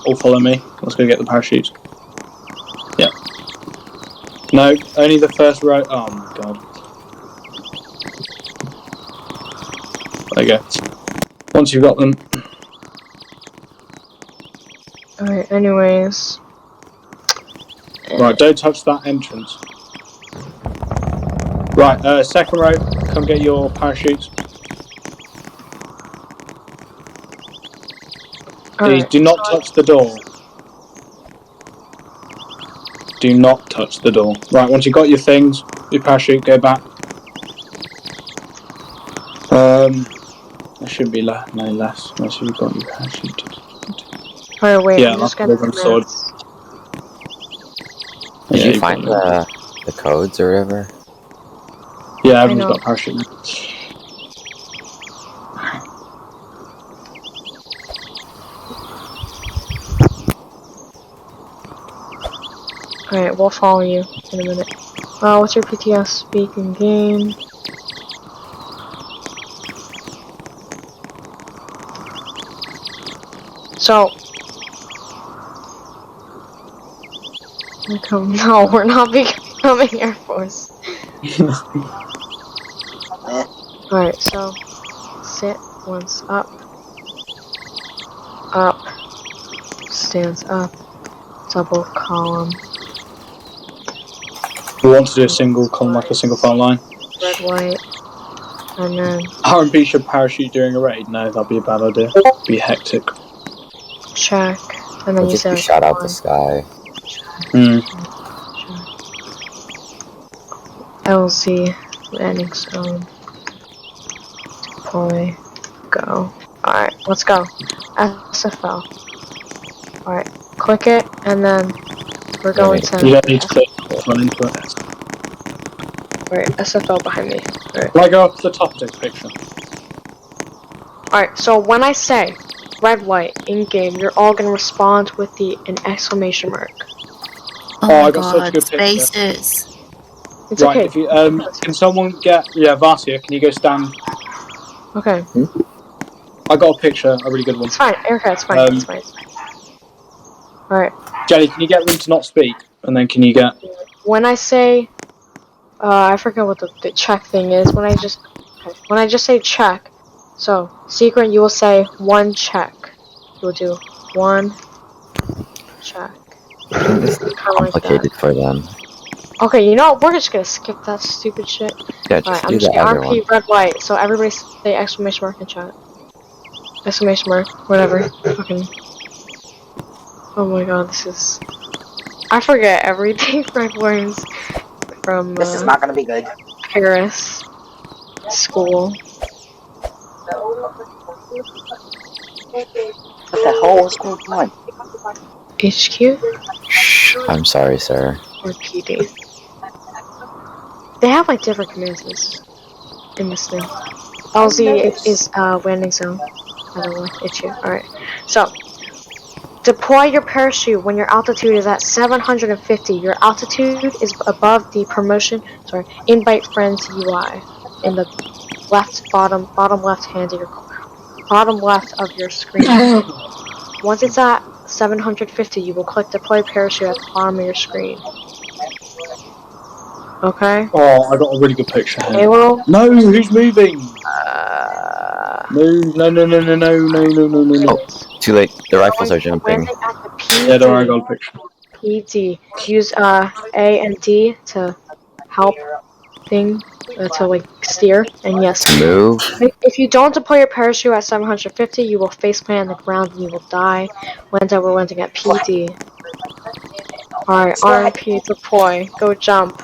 all follow me. Let's go get the parachutes. Yeah. No, only the first row. Oh my god. There you go. Once you've got them. Alright, anyways. Right, don't touch that entrance. Right, second row, come get your parachutes. Please do not touch the door. Do not touch the door. Right, once you've got your things, your parachute, go back. There should be no less, unless you've got your parachute. Alright, wait, yeah, I'm just that's gonna sword. Did you find the codes or whatever? Yeah, everyone's got a parachute. Alright, we'll follow you in a minute. What's your PTS speaking game? So, no, we're not becoming Air Force. Alright, so sit once up, stands up, double column. We want to do a single column, like a single file line. Red, white, and then RMP should parachute during a raid? No, that'd be a bad idea. Be hectic. check, and then Or you just say be shot out the sky. LZ, landing zone, deploy, go. Alright, let's go. SFL. Alright, click it, and then we're going to... You don't need to click, run into it. Alright, SFL behind me. Alright. Right, go up to the top of this picture. Alright, so when I say red, white, in-game, you're all gonna respond with an exclamation mark. Oh, I got such a good picture. Spaces. It's right, okay. if you, can someone get... Yeah, Vasia, can you go stand... Okay. I got a picture, a really good one. It's fine, Erica, it's fine, it's fine. Alright. Jelly, can you get them to not speak? And then can you get... When I say... I forget what the check thing is. When I just say check, so, secret, you will say one check. You will do one check. This is complicated for them. Okay, you know what? We're just gonna skip that stupid shit. Yeah, just I'm do just the other RMP one. red, white, so everybody say exclamation mark in chat. Exclamation mark, whatever. Fucking. Oh my god, this is... I forget everything Frank learns from, This is not gonna be good. Paris school. What the hell is going on? HQ? Shh, I'm sorry, sir. Or PD? They have like different commands in this thing. LZ is landing zone. I don't know, HQ. Alright. So, deploy your parachute when your altitude is at 750. Your altitude is above the invite friends UI in the bottom left of your screen. Once it's at 750, you will click deploy parachute at the bottom of your screen. Okay? Oh, I got a really good picture here. Halo? No, who's moving? No. Oh, too late. The rifles are jumping. Yeah, don't worry, I got a picture. PD. Use A and D to help to like steer, and yes. Move. If you don't deploy your parachute at 750, you will faceplant on the ground and you will die. We're landing at PD. Alright, RMP deploy. Go jump.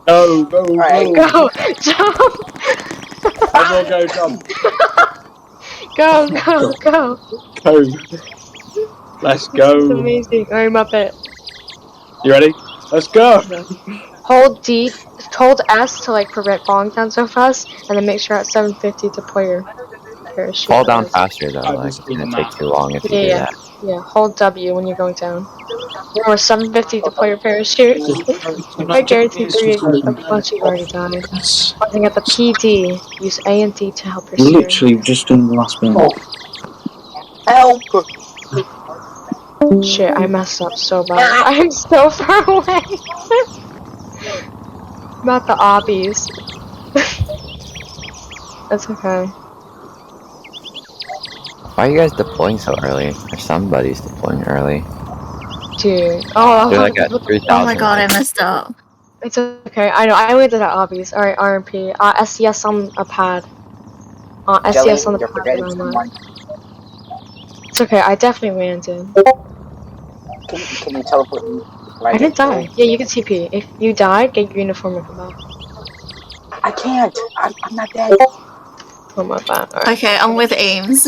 Go. Alright, go! Jump! Everyone go jump. Go! Go. Let's go. It's amazing. Alright, Muppet. You ready? Let's go. Hold S to like prevent falling down so fast, and then make sure at 750 to deploy your parachute. Fall down faster though, like it's gonna take too long if you do that. Yeah, hold W when you're going down. Or 750 to deploy your parachute. I guarantee a bunch of you already died. Holding at the PD, use A and D to help your steering. Literally just in the last minute. Help! Shit, I messed up so bad. I am so far away. I'm at the obbies. That's okay. Why are you guys deploying so early? Or somebody's deploying early. Dude. Oh, They're like at what the- 3,000. Oh my god, I messed up. it's okay. I know. I waited at obbies. Alright, RMP. SCS on a pad. Jelly, SCS on the you're pad. forgetting that I'm someone. at. It's okay. I definitely landed. Can you teleport me? before I didn't get die. killed? Yeah, you can TP. If you died, get your uniform and come back. I can't. I'm not dead. Oh my bad. Alright. Okay, I'm with Ames.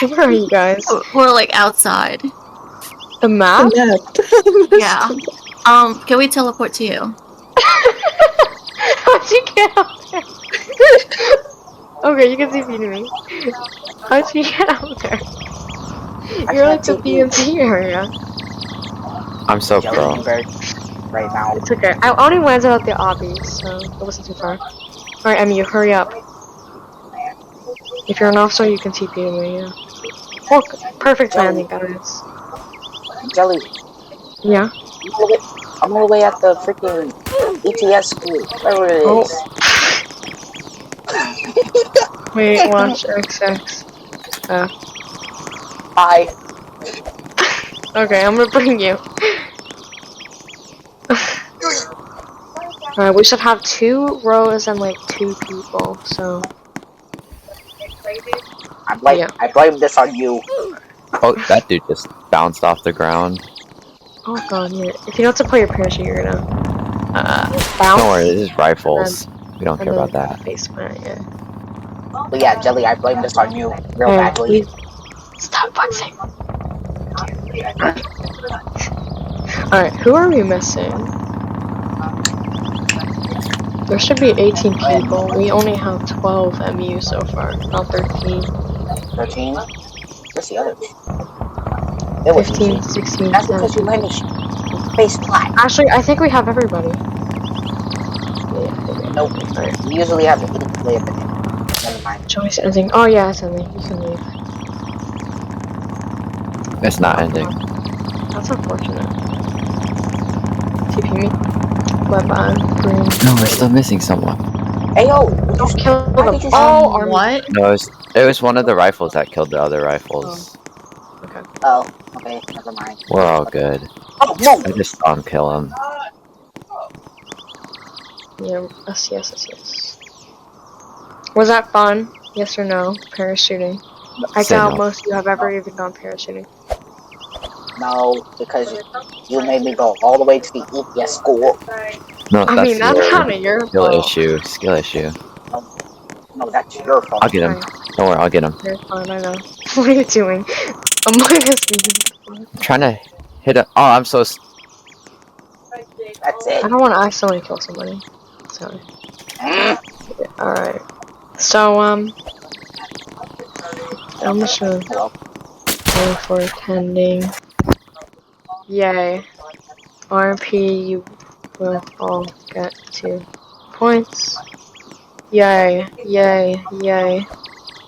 Where are you guys? We're like outside. The map? Yeah. Can we teleport to you? How'd you get out there? Okay, you can TP to me. How'd you get out there? You're like the BMT area. I'm so Jelly pro. convert right now. It's okay. I only landed at the obbies, so it wasn't too far. Alright, Emmy, you hurry up. If you're an officer, you can TP to me, yeah. Oh, perfect landing, guys. Jelly, Yeah? I'm all the way at the freaking ETS school. Whatever it Oh. is. Wait, watch XX. Hi. Okay, I'm gonna bring you. Alright, we should have 2 rows and like 2 people, so. Yeah. I blame this on you. Oh, that dude just bounced off the ground. Oh god, yeah. If you know how to play your parachute, you're gonna bounce. Don't worry, this is rifles. We don't care about that. Face plant, yeah. But yeah, Jelly, I blame this on you real badly. Stop flexing. Alright, who are we missing? There should be 18 people. We only have 12 MU so far, not 13. 13? Where's the others? It was 15, easy. 16, That's because you 17. landed face flat. Actually, I think we have everybody. Yeah, Nope. Alright. We usually have 8 live in it. Never mind. Joey's ending. Oh yeah, it's ending. You can leave. It's not ending. That's unfortunate. TP me. Bye-bye. Green. No, we're still missing someone. Hey yo! Don't kill why them. did you Oh, army. What? No, it was one of the rifles that killed the other rifles. Okay. Oh, okay, never mind. We're all good. Oh, no! I just saw him kill him. Yeah, yes. Was that fun? Yes or no? Parachuting. I Say doubt no. most of you have ever even gone parachuting. No, because you made me go all the way to the EPS school. No, I mean, that's kind of your skill fault. issue. Skill issue. No, that's your fault. I'll get him. Don't worry, I'll get him. You're fine, I know. What are you doing? I'm minus me. I'm trying to hit a. Oh, I'm so. That's it. I don't want to accidentally kill somebody. Sorry. Alright. So, I'm just gonna Hello. go for attending. Yay. RMP, you will all get 2 points. Yay.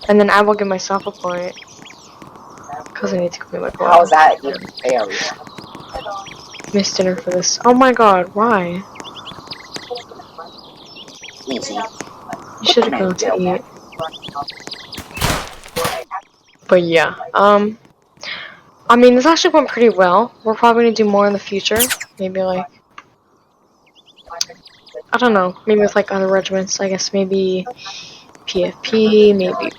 And then I will give myself a point. Because I need to complete my goal. How is that even fair? Missed dinner for this. Oh my god, why? Easy. You should have gone to eat. But yeah, I mean, this actually went pretty well. We're probably gonna do more in the future. Maybe like, I don't know, maybe with like other regiments. I guess maybe PFP, maybe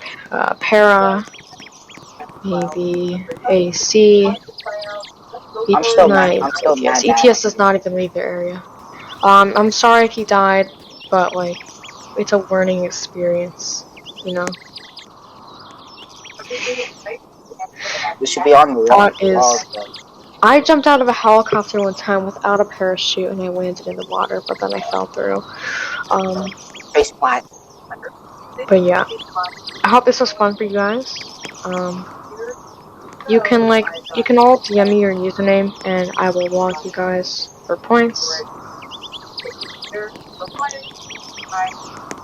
Para, maybe AC. I'm still mad. ETS. ETS does not even leave their area. I'm sorry if you died, but like, it's a learning experience, you know. We should be on the wall. I jumped out of a helicopter one time without a parachute and I landed in the water, but then I fell through. Face flat. But yeah, I hope this was fun for you guys. You can all DM me your username and I will log you guys for points.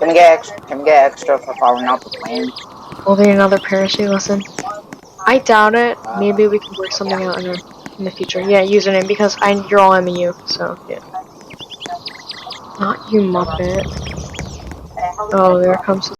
Can we get extra for falling out the plane? Will there be another parachute lesson? I doubt it. Maybe we can work something out in the future. Yeah, username because you're all MEU, so yeah. Not you, Muppet. Oh, there comes